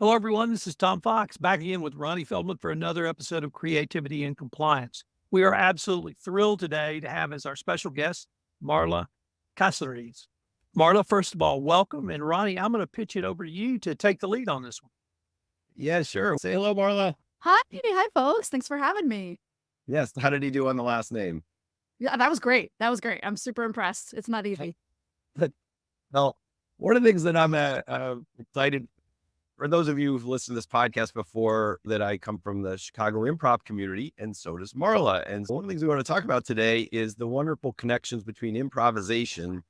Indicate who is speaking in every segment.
Speaker 1: Hello, everyone. This is Tom Fox back again with Ronnie Feldman for another episode of Creativity and Compliance. We are absolutely thrilled today to have as our special guest Marla Caceres. Marla, first of all, welcome. And Ronnie, I'm going to pitch it over to you to take the lead on this one.
Speaker 2: Yeah, sure. Say hello, Marla.
Speaker 3: Hi, folks. Thanks for having me.
Speaker 2: Yes. How did he do on the last name?
Speaker 3: Yeah, that was great. I'm super impressed. It's not easy.
Speaker 2: Well, one of the things that I'm excited for those of you who've listened to this podcast before, that I come from the Chicago improv community, and so does Marla. And one of the things we want to talk about today is the wonderful connections between improvisation,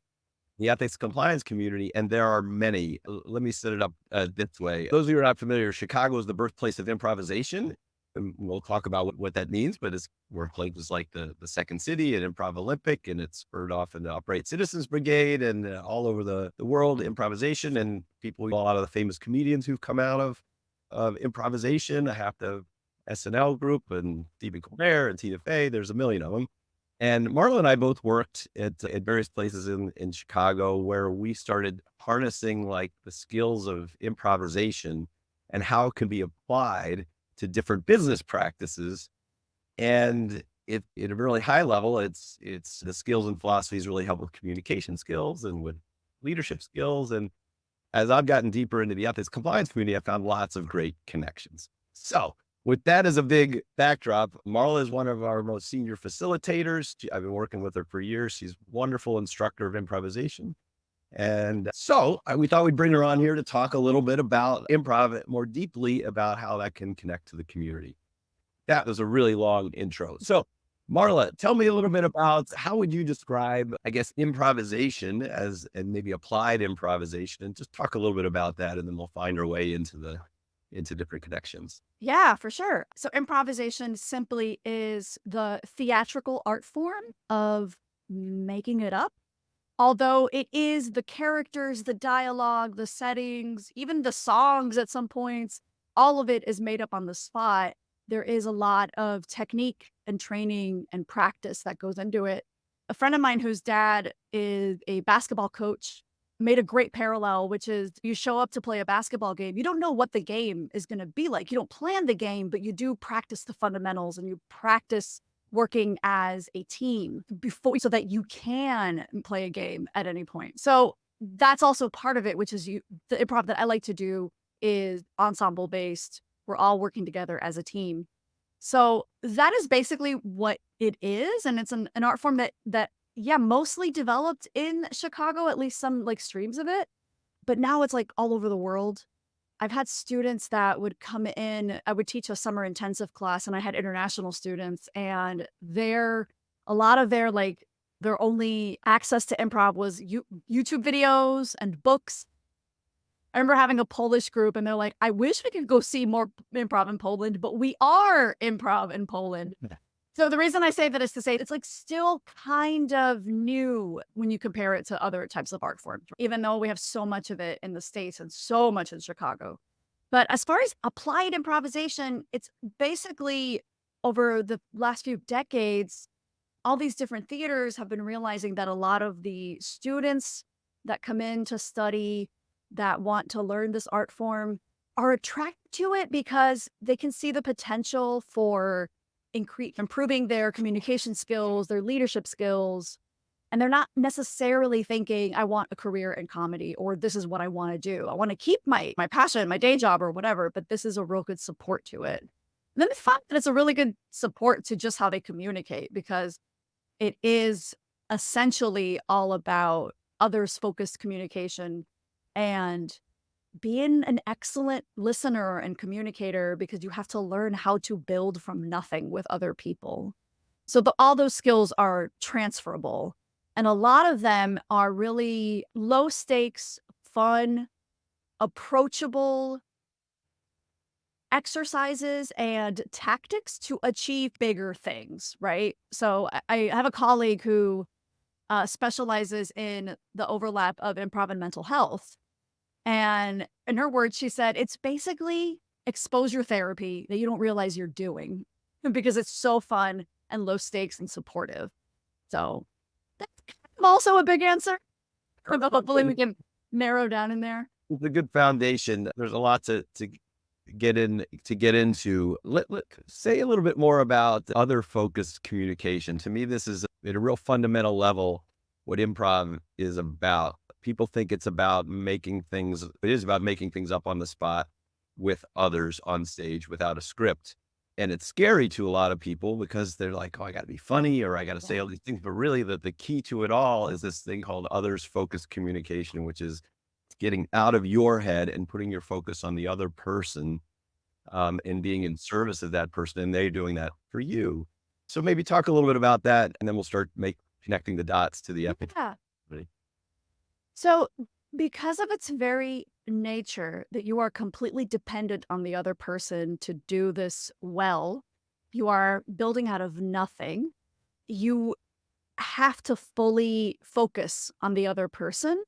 Speaker 2: the ethics compliance community, and there are many. Let me set it up this way. Those of you who are not familiar, Chicago is the birthplace of improvisation. And we'll talk about what that means, but it's where places like the Second City and Improv Olympic, and it's spurred off into Upright Citizens Brigade and all over the world, improvisation, and a lot of the famous comedians who've come out of improvisation. I have the SNL group and Stephen Colbert and Tina Fey. There's a million of them. And Marla and I both worked at various places in Chicago where we started harnessing like the skills of improvisation and how it can be applied to different business practices. And at a really high level, it's the skills and philosophies really help with communication skills and with leadership skills. And as I've gotten deeper into the ethics compliance community, I found lots of great connections. So with that as a big backdrop, Marla is one of our most senior facilitators. I've been working with her for years. She's a wonderful instructor of improvisation. And so we thought we'd bring her on here to talk a little bit about improv, more deeply about how that can connect to the community. That was a really long intro. So Marla, tell me a little bit about how would you describe, I guess, improvisation and maybe applied improvisation, and just talk a little bit about that, and then we'll find our way into different connections.
Speaker 3: Yeah, for sure. So improvisation simply is the theatrical art form of making it up. Although it is the characters, the dialogue, the settings, even the songs at some points, all of it is made up on the spot. There is a lot of technique and training and practice that goes into it. A friend of mine whose dad is a basketball coach made a great parallel, which is you show up to play a basketball game. You don't know what the game is going to be like. You don't plan the game, but you do practice the fundamentals and you practice working as a team before, so that you can play a game at any point. So that's also part of it, which is the improv that I like to do is ensemble based. We're all working together as a team. So that is basically what it is. And it's an art form that mostly developed in Chicago, at least some like streams of it. But now it's like all over the world. I've had students that would come in. I would teach a summer intensive class, and I had international students, and a lot of their only access to improv was YouTube videos and books. I remember having a Polish group, and they're like, I wish we could go see more improv in Poland, but we are improv in Poland. So the reason I say that is to say it's like still kind of new when you compare it to other types of art forms, even though we have so much of it in the States and so much in Chicago. But as far as applied improvisation, it's basically over the last few decades, all these different theaters have been realizing that a lot of the students that come in to study, that want to learn this art form, are attracted to it because they can see the potential for improving their communication skills, their leadership skills. And they're not necessarily thinking, I want a career in comedy, or this is what I want to do. I want to keep my passion, my day job or whatever, but this is a real good support to it. And then it's fun that it's a really good support to just how they communicate, because it is essentially all about others focused communication and being an excellent listener and communicator, because you have to learn how to build from nothing with other people. So all those skills are transferable. And a lot of them are really low stakes, fun, approachable exercises and tactics to achieve bigger things, right? So I have a colleague who specializes in the overlap of improv and mental health. And in her words, she said, it's basically exposure therapy that you don't realize you're doing because it's so fun and low stakes and supportive. So that's also a big answer. Hopefully we can narrow down in there.
Speaker 2: It's a good foundation. There's a lot to get into. Let say a little bit more about other focused communication. To me, this is at a real fundamental level what improv is about. People think it's about making things. It is about making things up on the spot with others on stage without a script. And it's scary to a lot of people because they're like, oh, I got to be funny or I got to say all these things. But really, the key to it all is this thing called others focused communication, which is getting out of your head and putting your focus on the other person, and being in service of that person, and they're doing that for you. So maybe talk a little bit about that, and then we'll start connecting the dots to the epic.
Speaker 3: Yeah. So, because of its very nature that you are completely dependent on the other person to do this well, you are building out of nothing. You have to fully focus on the other person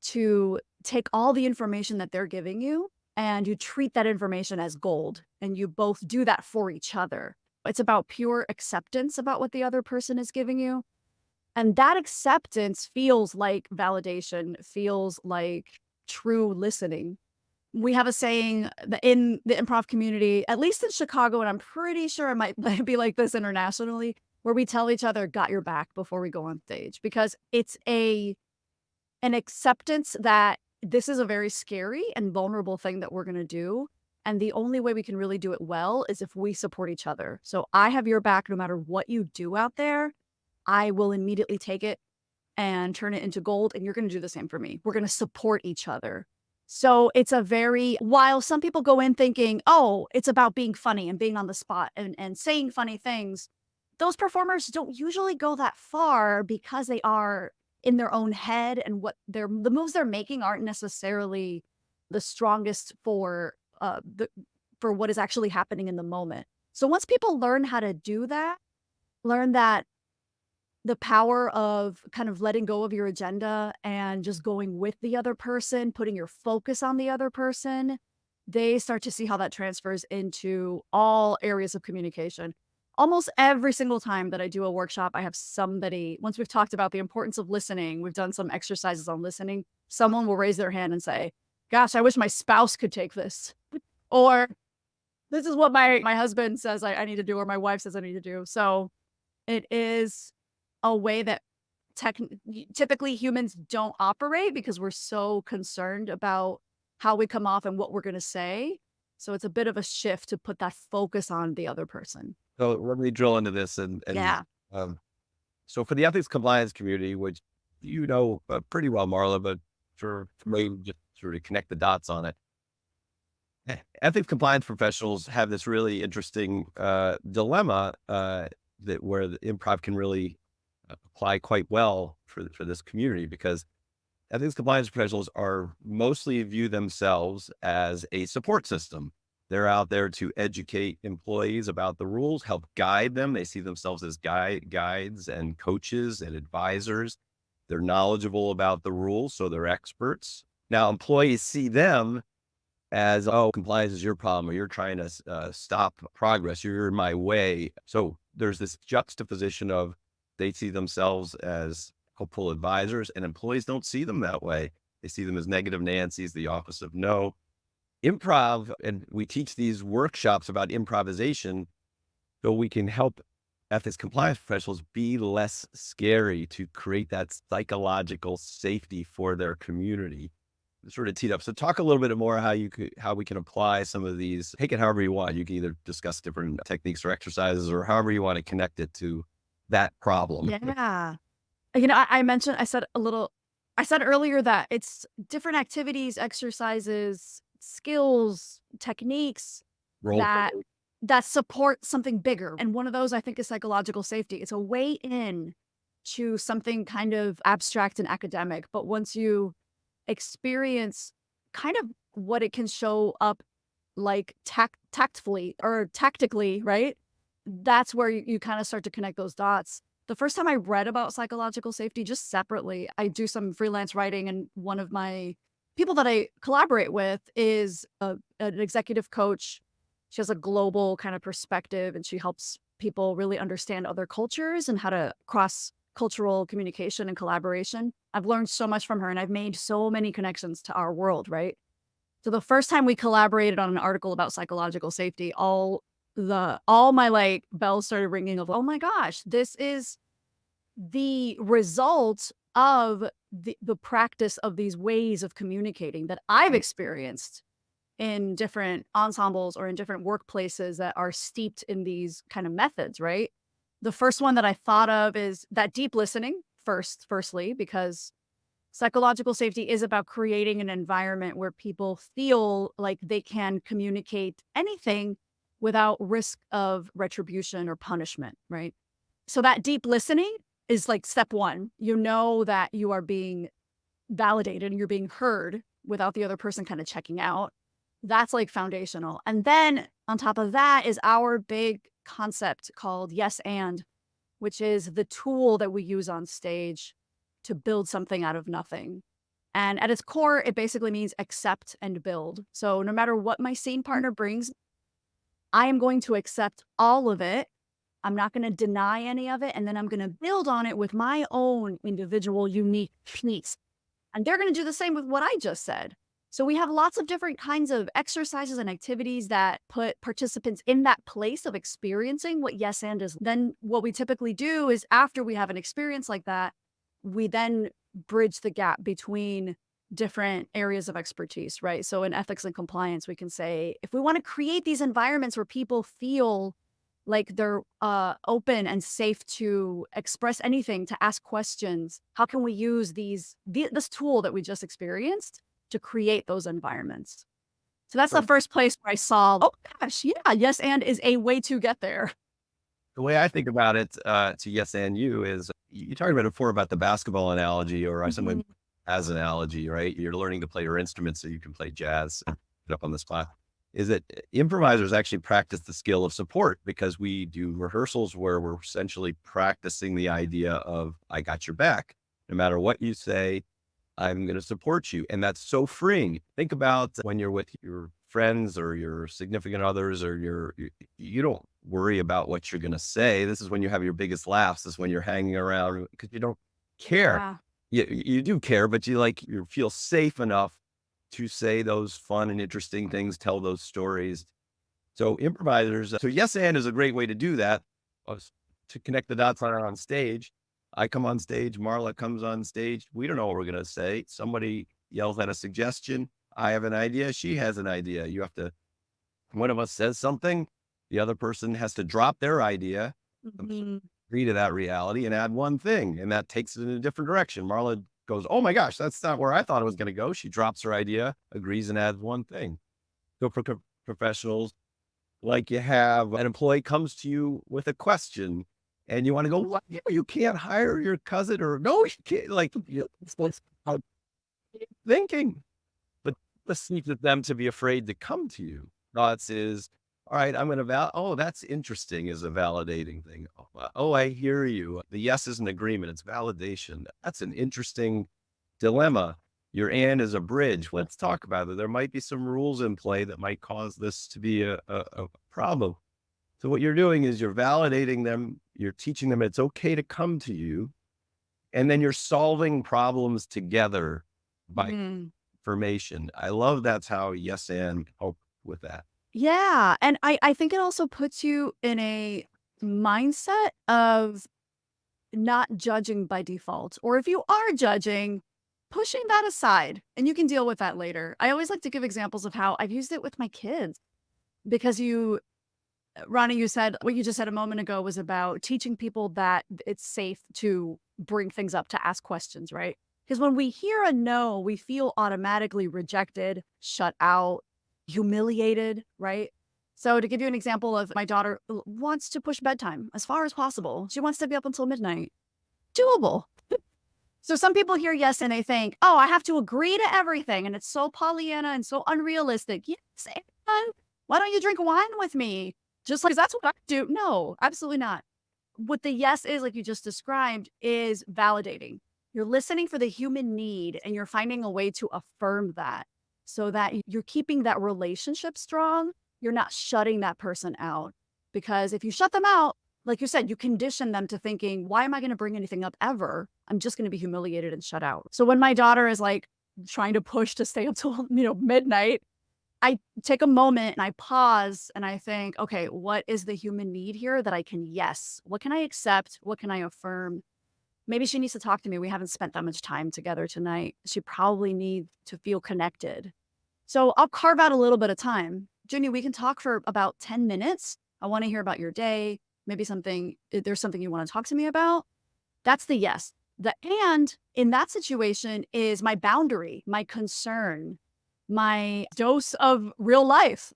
Speaker 3: to take all the information that they're giving you and you treat that information as gold and you both do that for each other. It's about pure acceptance about what the other person is giving you. And that acceptance feels like validation, feels like true listening. We have a saying that in the improv community, at least in Chicago, and I'm pretty sure it might be like this internationally, where we tell each other, got your back before we go on stage, because it's an acceptance that this is a very scary and vulnerable thing that we're going to do. And the only way we can really do it well is if we support each other. So I have your back no matter what you do out there. I will immediately take it and turn it into gold. And you're going to do the same for me. We're going to support each other. So it's while some people go in thinking, oh, it's about being funny and being on the spot and saying funny things, those performers don't usually go that far because they are in their own head and the moves they're making aren't necessarily the strongest for what is actually happening in the moment. So once people learn how to do that, learn that the power of kind of letting go of your agenda and just going with the other person, putting your focus on the other person, they start to see how that transfers into all areas of communication. Almost every single time that I do a workshop, I have somebody, once we've talked about the importance of listening, we've done some exercises on listening, someone will raise their hand and say, gosh, I wish my spouse could take this. Or this is what my husband says I need to do, or my wife says I need to do. So it is a way that typically humans don't operate because we're so concerned about how we come off and what we're going to say. So it's a bit of a shift to put that focus on the other person.
Speaker 2: So let me drill into this,
Speaker 3: Yeah.
Speaker 2: so for the ethics compliance community, which pretty well, Marla, but for me, just sort of connect the dots on it. Ethics compliance professionals have this really interesting dilemma that where the improv can really apply quite well for this community, because ethics compliance professionals are mostly view themselves as a support system. They're out there to educate employees about the rules, help guide them. They see themselves as guides and coaches and advisors. They're knowledgeable about the rules, so they're experts. Now, employees see them as, oh, compliance is your problem, or you're trying to stop progress. You're in my way. So there's this juxtaposition of they see themselves as hopeful advisors, and employees don't see them that way. They see them as negative Nancy's, the office of no. Improv, and we teach these workshops about improvisation so we can help ethics compliance professionals be less scary, to create that psychological safety for their community. Sort of teed up. So talk a little bit more how we can apply some of these. Take it however you want. You can either discuss different techniques or exercises, or however you want to connect it to that problem.
Speaker 3: Yeah. I said earlier that it's different activities, exercises, skills, techniques
Speaker 2: Role
Speaker 3: that
Speaker 2: play.
Speaker 3: that support something bigger. And one of those I think is psychological safety. It's a way in to something kind of abstract and academic, but once you experience kind of what it can show up like tactfully or tactically, right? That's where you kind of start to connect those dots. The first time I read about psychological safety, just separately, I do some freelance writing, and one of my people that I collaborate with is an executive coach. She has a global kind of perspective, and she helps people really understand other cultures and how to cross cultural communication and collaboration. I've learned so much from her and I've made so many connections to our world, right? So the first time we collaborated on an article about psychological safety, all my like bells started ringing of, oh my gosh, this is the result of the practice of these ways of communicating that I've experienced in different ensembles or in different workplaces that are steeped in these kind of methods, right? The first one that I thought of is that deep listening firstly, because psychological safety is about creating an environment where people feel like they can communicate anything without risk of retribution or punishment, right? So that deep listening is like step one. You know that you are being validated and you're being heard without the other person kind of checking out. That's like foundational. And then on top of that is our big concept called yes and, which is the tool that we use on stage to build something out of nothing. And at its core, it basically means accept and build. So no matter what my scene partner brings, I am going to accept all of it. I'm not going to deny any of it. And then I'm going to build on it with my own individual, unique piece. And they're going to do the same with what I just said. So we have lots of different kinds of exercises and activities that put participants in that place of experiencing what yes and is. Then what we typically do is after we have an experience like that, we then bridge the gap between different areas of expertise, right? So in ethics and compliance, we can say, if we want to create these environments where people feel like they're open and safe to express anything, to ask questions, how can we use this tool that we just experienced to create those environments? So that's the first place where I saw, oh gosh, yeah, yes and is a way to get there.
Speaker 2: The way I think about it, to yes and you is you talked about it before about the basketball analogy, or I sometimes as analogy, right? You're learning to play your instrument so you can play jazz. Put up on the spot. Is that improvisers actually practice the skill of support because we do rehearsals where we're essentially practicing the idea of I got your back. No matter what you say, I'm going to support you. And that's so freeing. Think about when you're with your friends or your significant others or you don't worry about what you're going to say. This is when you have your biggest laughs. This is when you're hanging around because you don't care.
Speaker 3: Yeah.
Speaker 2: You do care, but you feel safe enough to say those fun and interesting things, tell those stories. So improvisers, so yes and is a great way to do that, to connect the dots on stage. I come on stage, Marla comes on stage. We don't know what we're going to say. Somebody yells at a suggestion. I have an idea. She has an idea. One of us says something. The other person has to drop their idea, agree to that reality and add one thing. And that takes it in a different direction. Marla goes, oh my gosh, that's not where I thought it was going to go. She drops her idea, agrees and adds one thing. So for professionals, like you have an employee comes to you with a question and you want to go, what? You can't hire your cousin or no, you can't thinking, but this needs them to be afraid to come to you. Thoughts is, all right, I'm going to oh, that's interesting is a validating thing. Oh, I hear you. The yes is an agreement. It's validation. That's an interesting dilemma. Your and is a bridge. Let's talk about it. There might be some rules in play that might cause this to be a problem. So what you're doing is you're validating them. You're teaching them it's okay to come to you. And then you're solving problems together by information. I love that's how yes and help with that.
Speaker 3: Yeah. And I think it also puts you in a mindset of not judging by default. Or if you are judging, pushing that aside and you can deal with that later. I always like to give examples of how I've used it with my kids because Ronnie, you said what you just said a moment ago was about teaching people that it's safe to bring things up, to ask questions, right? Because when we hear a no, we feel automatically rejected, shut out, humiliated, right? So to give you an example of my daughter wants to push bedtime as far as possible. She wants to be up until midnight. Doable. So some people hear yes and they think, oh, I have to agree to everything. And it's so Pollyanna and so unrealistic. Yes, and why don't you drink wine with me? Just like that's what I do. No, absolutely not. What the yes is, like you just described, is validating. You're listening for the human need and you're finding a way to affirm that so that you're keeping that relationship strong. You're not shutting that person out. Because if you shut them out, like you said, you condition them to thinking, why am I going to bring anything up ever? I'm just going to be humiliated and shut out. So when my daughter is like trying to push to stay up till, midnight, I take a moment and I pause and I think, okay, what is the human need here that I can yes? What can I accept? What can I affirm? Maybe she needs to talk to me. We haven't spent that much time together tonight. She probably needs to feel connected. So I'll carve out a little bit of time. Junie, we can talk for about 10 minutes. I want to hear about your day. Maybe there's something you want to talk to me about. That's the yes. The and in that situation is my boundary, my concern, my dose of real life,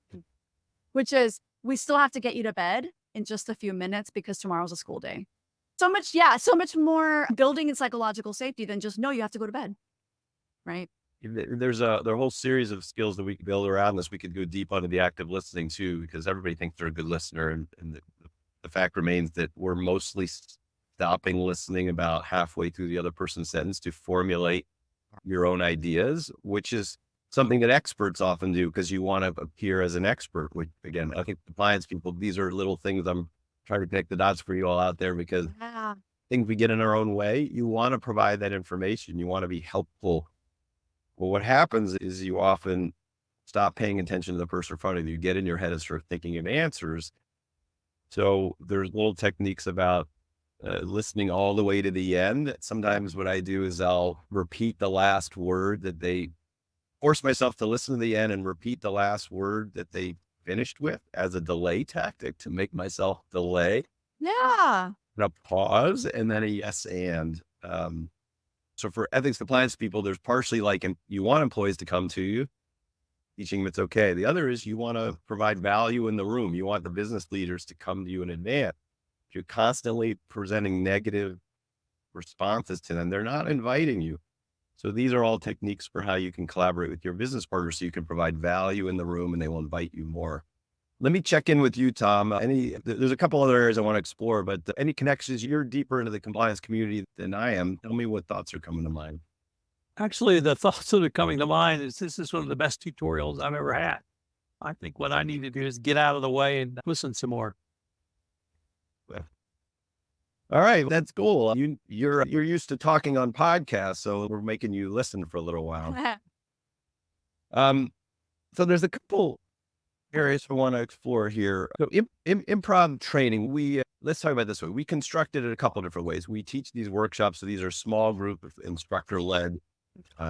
Speaker 3: which is we still have to get you to bed in just a few minutes because tomorrow's a school day. So much more building in psychological safety than just, no, you have to go to bed, right?
Speaker 2: There's a whole series of skills that we can build around this. We could go deep onto the active listening too, because everybody thinks they're a good listener. And the fact remains that we're mostly stopping listening about halfway through the other person's sentence to formulate your own ideas, which is something that experts often do because you want to appear as an expert, which again, I think compliance people, these are little things I'm trying to connect the dots for you all out there because
Speaker 3: Yeah.
Speaker 2: things we get in our own way. You want to provide that information. You want to be helpful. Well, what happens is you often stop paying attention to the person in front of you, get in your head and start thinking of answers. So there's little techniques about listening all the way to the end. Sometimes what I do is I'll repeat the last word that they force myself to listen to the end and repeat the last word that they finished with as a delay tactic to make myself delay.
Speaker 3: Yeah.
Speaker 2: And a pause and then a yes and. So for ethics compliance people, there's partially like you want employees to come to you, teaching them it's okay. The other is you want to provide value in the room. You want the business leaders to come to you in advance. If you're constantly presenting negative responses to them, they're not inviting you. So these are all techniques for how you can collaborate with your business partners so you can provide value in the room and they will invite you more. Let me check in with you, Tom. There's a couple other areas I want to explore, but any connections? You're deeper into the compliance community than I am. Tell me what thoughts are coming to mind.
Speaker 1: Actually, the thoughts that are coming to mind is this is one of the best tutorials I've ever had. I think what I need to do is get out of the way and listen some more.
Speaker 2: All right, that's cool. You're used to talking on podcasts, so we're making you listen for a little while. So there's a couple areas I want to explore here. So improv training, let's talk about it this way. We constructed it a couple different ways. We teach these workshops. So these are small group of instructor-led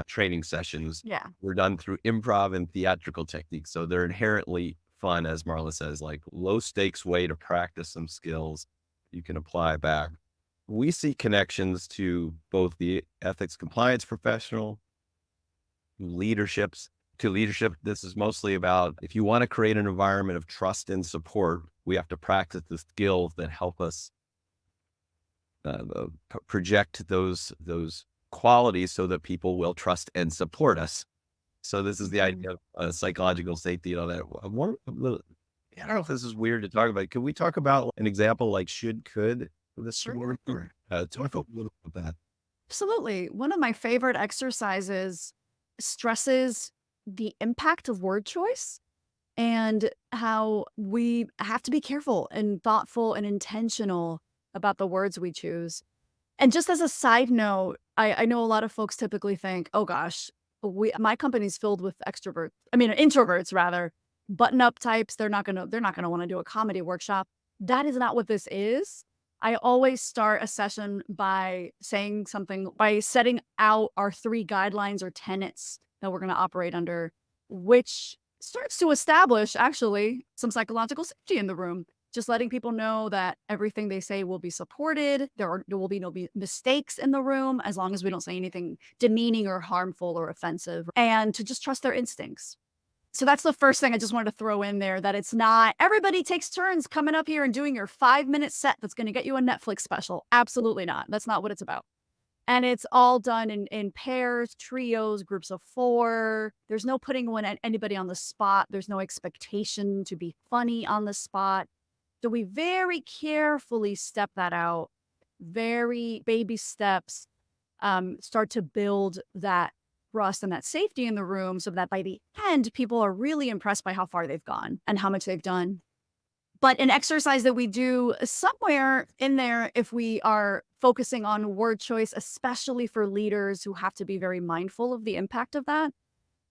Speaker 2: training sessions.
Speaker 3: Yeah.
Speaker 2: We're done through improv and theatrical techniques. So they're inherently fun, as Marla says, like low stakes way to practice some skills you can apply back. We see connections to both the ethics compliance professional, leadership. This is mostly about if you want to create an environment of trust and support, we have to practice the skills that help us project those qualities so that people will trust and support us. So this is the idea of psychological safety and all that. I don't know if this is weird to talk about. Could we talk about an example like should, could?
Speaker 3: Sure.
Speaker 2: Talk a little about that.
Speaker 3: Absolutely. One of my favorite exercises stresses the impact of word choice and how we have to be careful and thoughtful and intentional about the words we choose. And just as a side note, I know a lot of folks typically think, oh gosh, my company's filled with introverts rather, button-up types. They're not gonna want to do a comedy workshop. That is not what this is. I always start a session by saying something, by setting out our 3 guidelines or tenets that we're going to operate under, which starts to establish actually some psychological safety in the room. Just letting people know that everything they say will be supported. There will be no mistakes in the room as long as we don't say anything demeaning or harmful or offensive, and to just trust their instincts. So that's the first thing I just wanted to throw in there, that it's not everybody takes turns coming up here and doing your 5-minute set that's going to get you a Netflix special. Absolutely not. That's not what it's about. And it's all done in pairs, trios, groups of 4. There's no putting anybody on the spot. There's no expectation to be funny on the spot. So we very carefully step that out, very baby steps, start to build that trust and that safety in the room so that by the end, people are really impressed by how far they've gone and how much they've done. But an exercise that we do somewhere in there, if we are focusing on word choice, especially for leaders who have to be very mindful of the impact of that,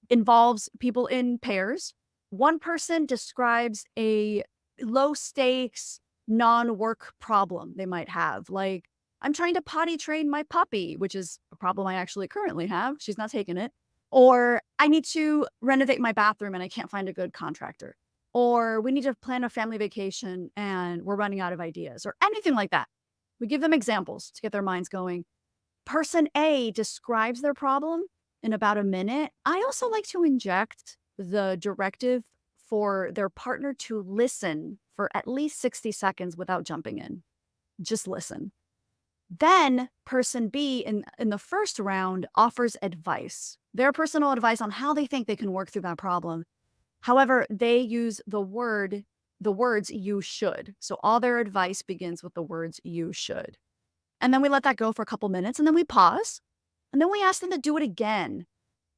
Speaker 3: involves people in pairs. One person describes a low stakes, non-work problem they might have. Like, I'm trying to potty train my puppy, which is a problem I actually currently have. She's not taking it. Or I need to renovate my bathroom and I can't find a good contractor. Or we need to plan a family vacation and we're running out of ideas, or anything like that. We give them examples to get their minds going. Person A describes their problem in about a minute. I also like to inject the directive for their partner to listen for at least 60 seconds without jumping in. Just listen. Then person B in the first round offers advice, their personal advice on how they think they can work through that problem. However, they use the words "you should." So all their advice begins with the words "you should." And then we let that go for a couple minutes and then we pause. And then we ask them to do it again.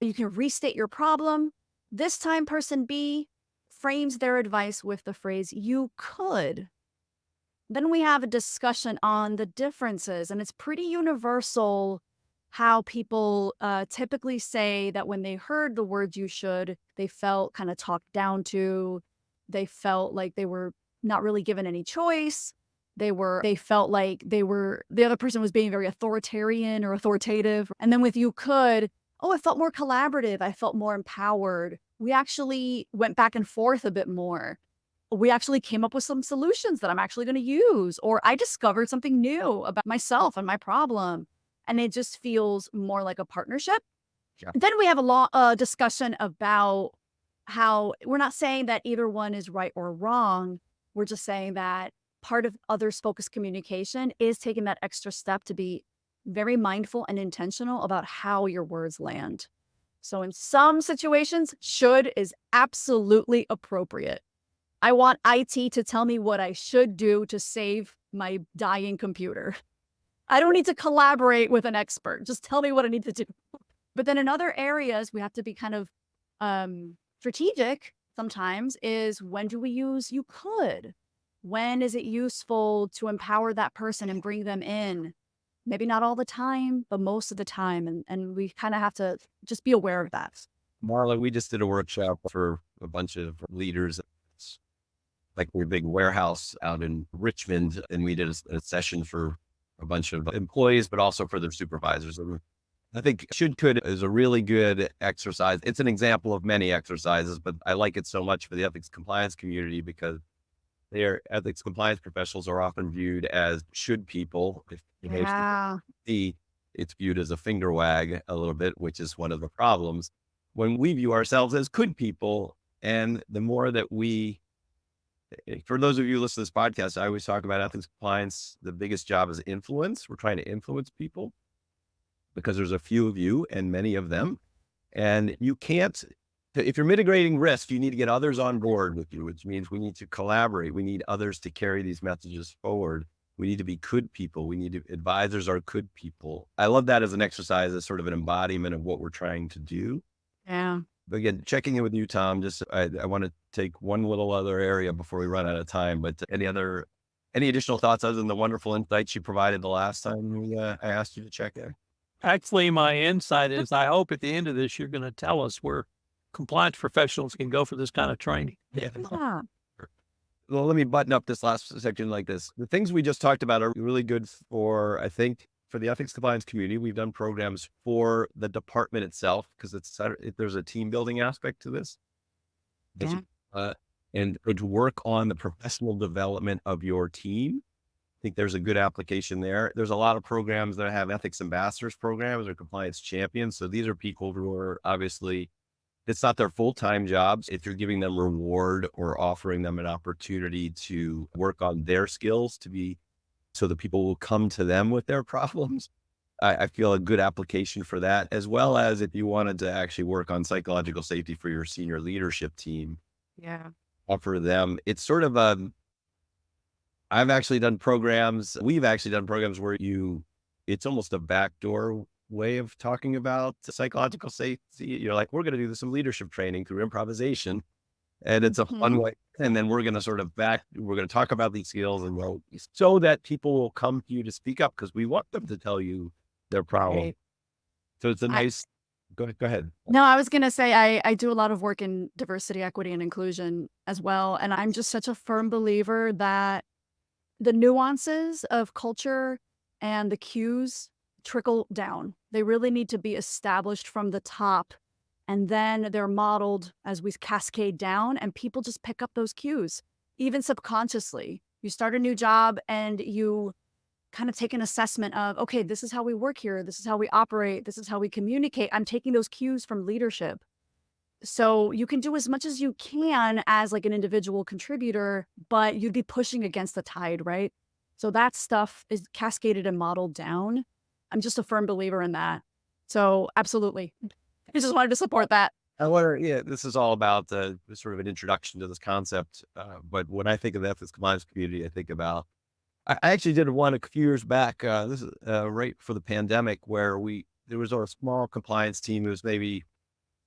Speaker 3: You can restate your problem. This time, person B frames their advice with the phrase, "you could." Then we have a discussion on the differences. And it's pretty universal how people typically say that when they heard the words "you should," they felt kind of talked down to. They felt like they were not really given any choice. They felt like the other person was being very authoritarian or authoritative. And then with "you could," oh, I felt more collaborative. I felt more empowered. We actually went back and forth a bit more. We actually came up with some solutions that I'm actually going to use, or I discovered something new about myself and my problem. And it just feels more like a partnership.
Speaker 2: Yeah.
Speaker 3: Then we have a discussion about how we're not saying that either one is right or wrong. We're just saying that part of others-focused communication is taking that extra step to be very mindful and intentional about how your words land. So in some situations, should is absolutely appropriate. I want IT to tell me what I should do to save my dying computer. I don't need to collaborate with an expert. Just tell me what I need to do. But then in other areas, we have to be kind of strategic sometimes. Is when do we use "you could"? When is it useful to empower that person and bring them in? Maybe not all the time, but most of the time. And we kind of have to just be aware of that.
Speaker 2: Marla, we just did a workshop for a bunch of leaders. It's like a big warehouse out in Richmond, and we did a session for a bunch of employees, but also for their supervisors. And I think "should could" is a really good exercise. It's an example of many exercises, but I like it so much for the ethics compliance community because their ethics compliance professionals are often viewed as should people. If
Speaker 3: Yeah.
Speaker 2: it's viewed as a finger wag a little bit, which is one of the problems when we view ourselves as could people. And the more that for those of you who listen to this podcast, I always talk about ethics compliance. The biggest job is influence. We're trying to influence people because there's a few of you and many of them. And you can't, if you're mitigating risk, you need to get others on board with you, which means we need to collaborate. We need others to carry these messages forward. We need to be could people. Advisors are could people. I love that as an exercise, as sort of an embodiment of what we're trying to do.
Speaker 3: Yeah.
Speaker 2: But again, checking in with you, Tom, I want to take one little other area before we run out of time, but any additional thoughts other than the wonderful insights you provided the last time I asked you to check in?
Speaker 1: Actually, my insight is I hope at the end of this, you're going to tell us where compliance professionals can go for this kind of training.
Speaker 3: Yeah.
Speaker 2: Well, let me button up this last section like this. The things we just talked about are really good for, I think, for the ethics compliance community. We've done programs for the department itself because there's a team building aspect to this.
Speaker 3: Yeah.
Speaker 2: And to work on the professional development of your team. I think there's a good application there. There's a lot of programs that have ethics ambassadors programs or compliance champions. So these are people who are obviously, it's not their full-time jobs. If you're giving them reward or offering them an opportunity to work on their skills so that people will come to them with their problems. I feel a good application for that, as well as if you wanted to actually work on psychological safety for your senior leadership team.
Speaker 3: Yeah.
Speaker 2: Offer them. It's sort of we've actually done programs where it's almost a backdoor way of talking about psychological safety. You're like, we're going to do some leadership training through improvisation. And it's a fun
Speaker 3: Mhm.
Speaker 2: way. And then we're going to we're going to talk about these skills and so that people will come to you to speak up because we want them to tell you their problem.
Speaker 3: Right.
Speaker 2: So it's a
Speaker 3: I
Speaker 2: nice, go ahead.
Speaker 3: No, I was gonna say I do a lot of work in diversity, equity, and inclusion as well, and I'm just such a firm believer that the nuances of culture and the cues trickle down. They really need to be established from the top, and then they're modeled as we cascade down, and people just pick up those cues, even subconsciously. You start a new job and you kind of take an assessment of, okay, this is how we work here. This is how we operate. This is how we communicate. I'm taking those cues from leadership. So you can do as much as you can as like an individual contributor, but you'd be pushing against the tide, right? So that stuff is cascaded and modeled down. I'm just a firm believer in that. So absolutely. I just wanted to support that.
Speaker 2: I wonder, yeah, this is all about sort of an introduction to this concept. But when I think of the ethics compliance community, I think about, I actually did one a few years back. This is right for the pandemic where there was a small compliance team. It was maybe,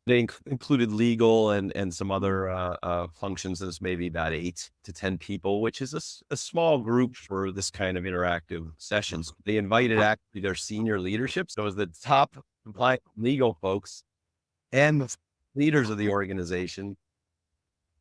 Speaker 2: they included legal and some other functions. There's maybe about 8 to 10 people, which is a small group for this kind of interactive sessions. They invited actually their senior leadership. So it was the top compliance legal folks and the leaders of the organization.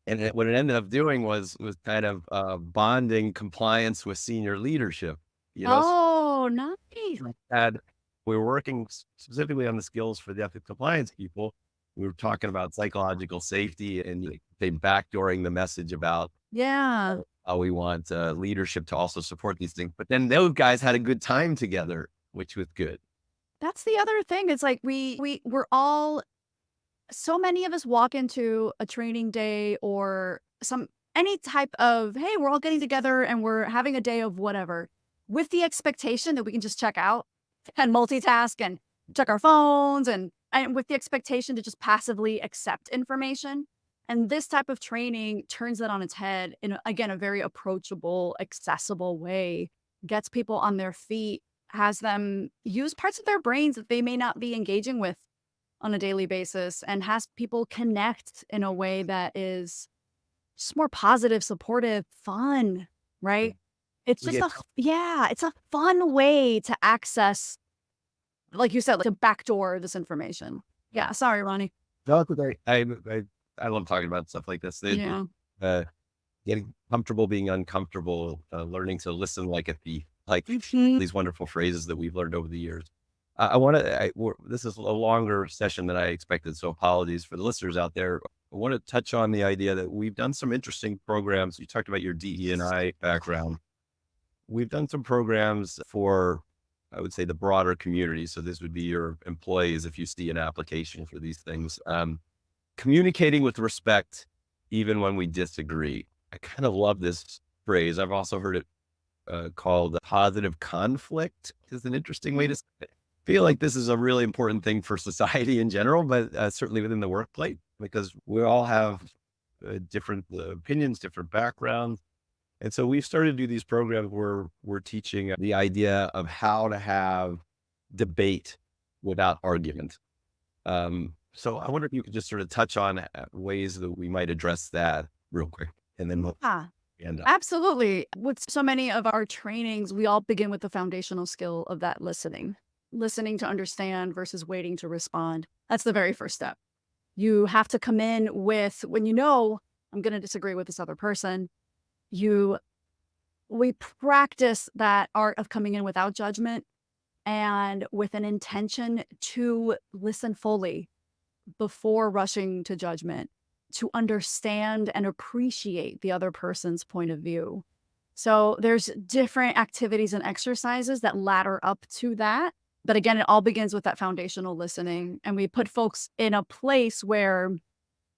Speaker 2: And what it ended up doing was kind of bonding compliance with senior leadership. You know,
Speaker 3: Oh, nice.
Speaker 2: had we were working specifically on the skills for the ethics compliance people. We were talking about psychological safety and they backdooring the message about
Speaker 3: Yeah.
Speaker 2: how we want leadership to also support these things. But then those guys had a good time together, which was good.
Speaker 3: That's the other thing. It's like we're all so many of us walk into a training day or any type of, hey, we're all getting together and we're having a day of whatever with the expectation that we can just check out and multitask and check our phones and with the expectation to just passively accept information. And this type of training turns that on its head in, again, a very approachable, accessible way, gets people on their feet, has them use parts of their brains that they may not be engaging with on a daily basis, and has people connect in a way that is just more positive, supportive, fun, right? It's
Speaker 2: We
Speaker 3: just
Speaker 2: get
Speaker 3: it's a fun way to access, like you said, like to backdoor this information. Yeah, sorry, Ronnie.
Speaker 2: no, it's okay. I love talking about stuff like this.
Speaker 3: Yeah.
Speaker 2: Uh, Getting comfortable being uncomfortable, learning to listen like a thief, like
Speaker 3: Mhm.
Speaker 2: these wonderful phrases that we've learned over the years. I want to, this is a longer session than I expected, so apologies for the listeners out there. I want to touch on the idea that we've done some interesting programs. You talked about your DE&I background. We've done some programs for, I would say, the broader community. So this would be your employees if you see an application for these things. Communicating with respect, even when we disagree. I kind of love this phrase. I've also heard it called positive conflict is an interesting way to say it. I feel like this is a really important thing for society in general, but certainly within the workplace, because we all have different opinions, different backgrounds. And so we've started to do these programs where we're teaching the idea of how to have debate without argument. So I wonder if you could just sort of touch on ways that we might address that real quick, and then we'll
Speaker 3: Yeah,
Speaker 2: end up.
Speaker 3: absolutely. With so many of our trainings, we all begin with the foundational skill of that listening to understand versus waiting to respond. That's the very first step. You have to come in with, when you know, I'm going to disagree with this other person, we practice that art of coming in without judgment and with an intention to listen fully before rushing to judgment, to understand and appreciate the other person's point of view. So there's different activities and exercises that ladder up to that. But again, it all begins with that foundational listening. And we put folks in a place where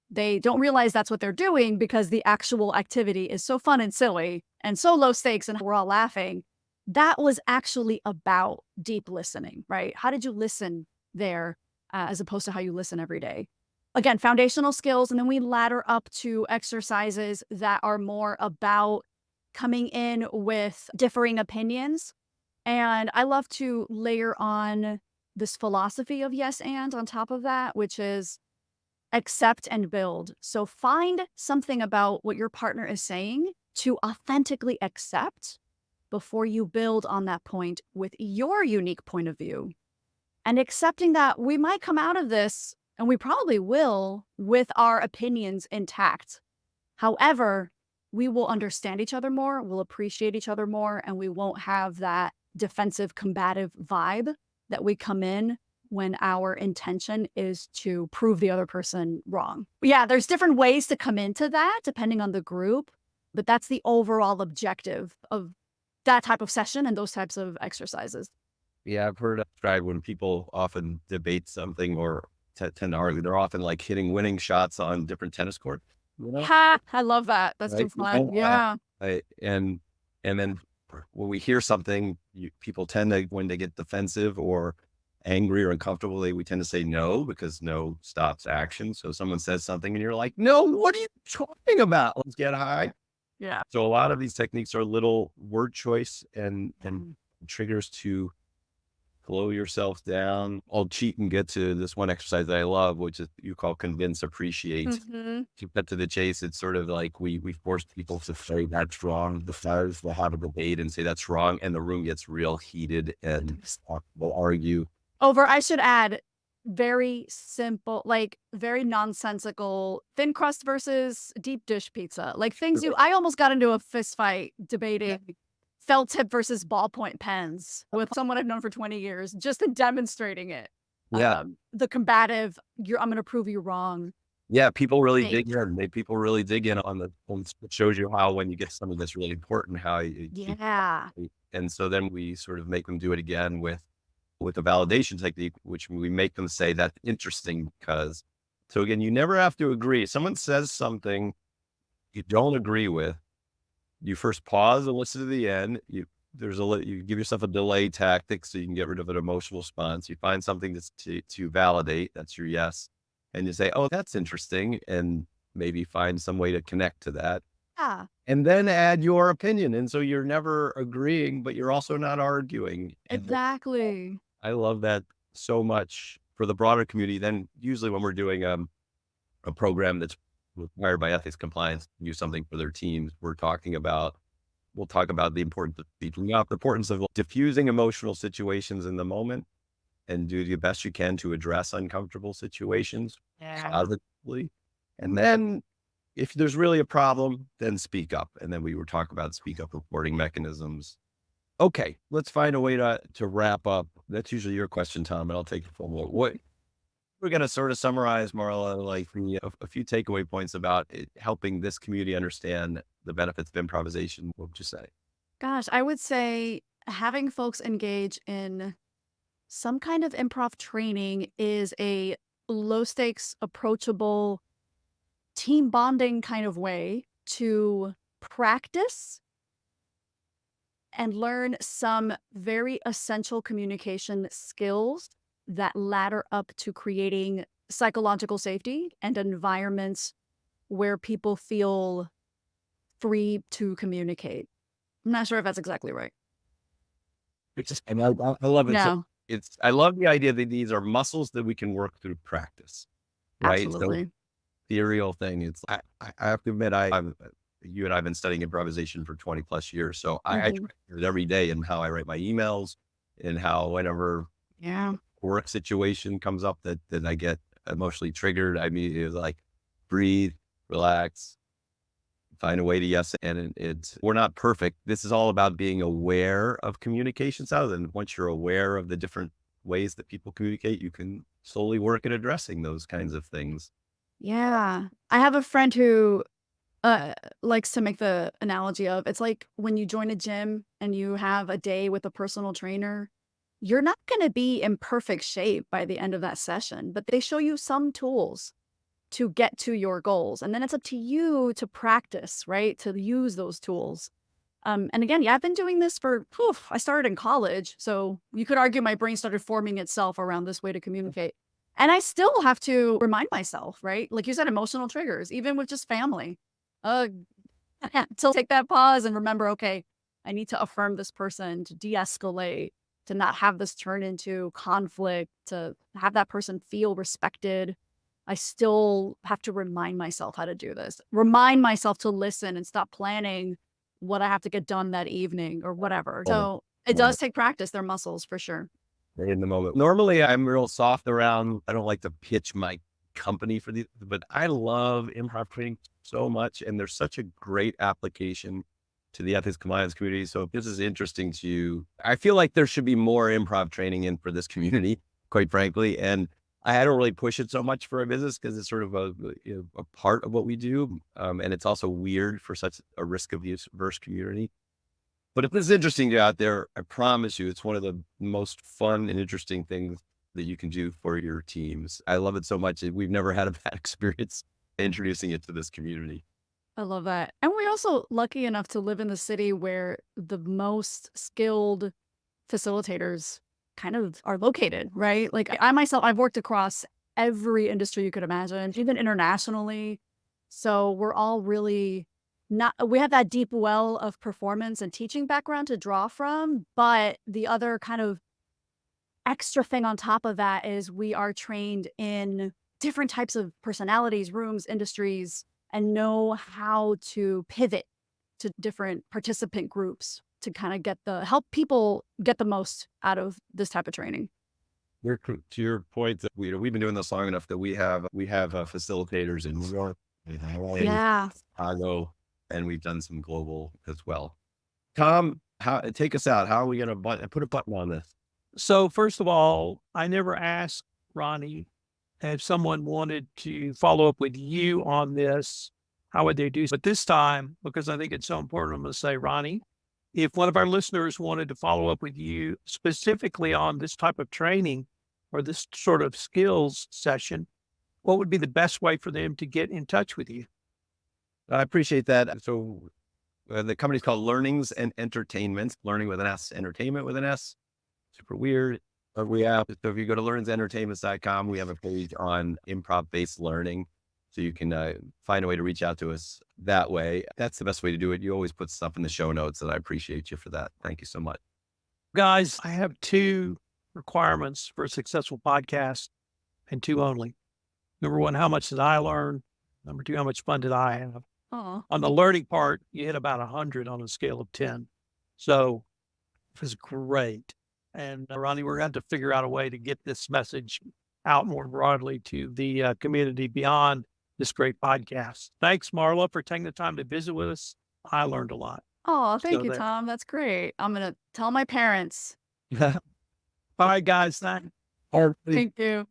Speaker 3: they don't realize that's what they're doing because the actual activity is so fun and silly and so low stakes and we're all laughing. That was actually about deep listening, right? How did you listen there as opposed to how you listen every day? Again, foundational skills. And then we ladder up to exercises that are more about coming in with differing opinions. And I love to layer on this philosophy of yes and on top of that, which is accept and build. So find something about what your partner is saying to authentically accept before you build on that point with your unique point of view. And accepting that we might come out of this, and we probably will, with our opinions intact. However, we will understand each other more, we'll appreciate each other more, and we won't have that defensive, combative vibe that we come in when our intention is to prove the other person wrong. Yeah, there's different ways to come into that depending on the group, but that's the overall objective of that type of session and those types of exercises.
Speaker 2: Yeah, I've heard it described when people often debate something or tend to argue, they're often like hitting winning shots on different tennis courts,
Speaker 3: Ha! I love that. That's too
Speaker 2: right?
Speaker 3: fun. Yeah.
Speaker 2: And then when we hear something, people tend to, when they get defensive or angry or uncomfortable, we tend to say no, because no stops action. So someone says something and you're like, no, what are you talking about? Let's get high.
Speaker 3: Yeah.
Speaker 2: So a lot of these techniques are little word choice and triggers to slow yourself down. I'll cheat and get to this one exercise that I love, which is you call convince, appreciate.
Speaker 3: Mhm.
Speaker 2: To cut to the chase, it's sort of like we force people to say that's wrong. The stars will have a debate and say that's wrong, and the room gets real heated and will argue.
Speaker 3: I should add, very simple, like very nonsensical, thin crust versus deep dish pizza. Like things I almost got into a fist fight debating felt tip versus ballpoint pens with someone I've known for 20 years, just in demonstrating it.
Speaker 2: Yeah.
Speaker 3: The combative, I'm going to prove you wrong.
Speaker 2: Yeah, people really
Speaker 3: Hey.
Speaker 2: dig in. People really dig in on it shows you how, when you get something that's really important, how you
Speaker 3: Yeah.
Speaker 2: and so then we sort of make them do it again with a validation technique, which we make them say that's interesting because. So again, you never have to agree. Someone says something you don't agree with, you first pause and listen to the end. You give yourself a delay tactic so you can get rid of an emotional response. You find something that's to validate. That's your yes. And you say, oh, that's interesting. And maybe find some way to connect to that.
Speaker 3: Yeah.
Speaker 2: And then add your opinion. And so you're never agreeing, but you're also not arguing. And
Speaker 3: Exactly.
Speaker 2: I love that so much for the broader community. Then usually when we're doing a program that's required by ethics compliance to do something for their teams, we'll talk about the importance of speaking up, the importance of diffusing emotional situations in the moment, and do the best you can to address uncomfortable situations positively. And then if there's really a problem, then speak up. And then we were talking about speak up reporting mechanisms. Okay, let's find a way to wrap up. That's usually your question, Tom, and I'll take it from what we're going to sort of summarize, Marla, like a few takeaway points about helping this community understand the benefits of improvisation. What would you say?
Speaker 3: Gosh, I would say having folks engage in some kind of improv training is a low stakes, approachable, team bonding kind of way to practice and learn some very essential communication skills that ladder up to creating psychological safety and environments where people feel free to communicate. I'm not sure if that's exactly right.
Speaker 2: And I love it.
Speaker 3: No,
Speaker 2: I love the idea that these are muscles that we can work through practice, right? So
Speaker 3: absolutely.
Speaker 2: the real thing, I have to admit, you and I have been studying improvisation for 20 plus years. So I try it every day in how I write my emails, and how whenever
Speaker 3: Yeah.
Speaker 2: work situation comes up that I get emotionally triggered, I mean, it's like breathe, relax, find a way to yes. And we're not perfect. This is all about being aware of communication styles. And once you're aware of the different ways that people communicate, you can slowly work at addressing those kinds of things.
Speaker 3: Yeah. I have a friend who likes to make the analogy of it's like when you join a gym and you have a day with a personal trainer, you're not going to be in perfect shape by the end of that session, but they show you some tools to get to your goals. And then it's up to you to practice, right? To use those tools. And again, yeah, I've been doing this I started in college. So you could argue my brain started forming itself around this way to communicate. And I still have to remind myself, right? Like you said, emotional triggers, even with just family. I have to take that pause and remember, okay, I need to affirm this person, to de-escalate, to not have this turn into conflict, to have that person feel respected. I still have to remind myself how to do this, remind myself to listen and stop planning what I have to get done that evening or whatever. So it does take practice. They're muscles for sure.
Speaker 2: In the moment. Normally, I'm real soft around. I don't like to pitch my company for these, but I love improv training so much, and there's such a great application to the ethics compliance community. So if this is interesting to you, I feel like there should be more improv training in for this community, quite frankly. And I don't really push it so much for a business because it's sort of a part of what we do, and it's also weird for such a risk averse community. But if this is interesting to you out there, I promise you, it's one of the most fun and interesting things that you can do for your teams. I love it so much. We've never had a bad experience introducing it to this community.
Speaker 3: I love that. And we're also lucky enough to live in the city where the most skilled facilitators kind of are located, right? Like I myself, I've worked across every industry you could imagine, even internationally. So we're all really we have that deep well of performance and teaching background to draw from. But the other kind of extra thing on top of that is we are trained in different types of personalities, rooms, industries, and know how to pivot to different participant groups to kind of help people get the most out of this type of training.
Speaker 2: To your point that we've been doing this long enough that we have facilitators in New York,
Speaker 3: Yeah.
Speaker 2: Chicago, and we've done some global as well. Tom, take us out. How are we going to put a button on this?
Speaker 1: So first of all, I never asked Ronnie if someone wanted to follow up with you on this, how would they do? But this time, because I think it's so important, I'm going to say, Ronnie, if one of our listeners wanted to follow up with you specifically on this type of training or this sort of skills session, what would be the best way for them to get in touch with you?
Speaker 2: I appreciate that. So the company's called Learnings and Entertainment, learning with an S, entertainment with an S. Super weird. But so if you go to learningsentertainments.com, we have a page on improv-based learning. So you can find a way to reach out to us that way. That's the best way to do it. You always put stuff in the show notes, and I appreciate you for that. Thank you so much.
Speaker 1: Guys, I have 2 requirements for a successful podcast and 2 only. Number 1, how much did I learn? Number 2, how much fun did I have?
Speaker 3: Oh,
Speaker 1: On the learning part, you hit about 100 on a scale of 10. So it was great. And Ronnie, we're going to have to figure out a way to get this message out more broadly to the community beyond this great podcast. Thanks, Marla, for taking the time to visit with us. I learned a lot.
Speaker 3: oh, thank
Speaker 1: So
Speaker 3: you,
Speaker 1: there.
Speaker 3: Tom. That's great. I'm going to tell my parents.
Speaker 1: All right, guys. Thanks.
Speaker 3: Thank you.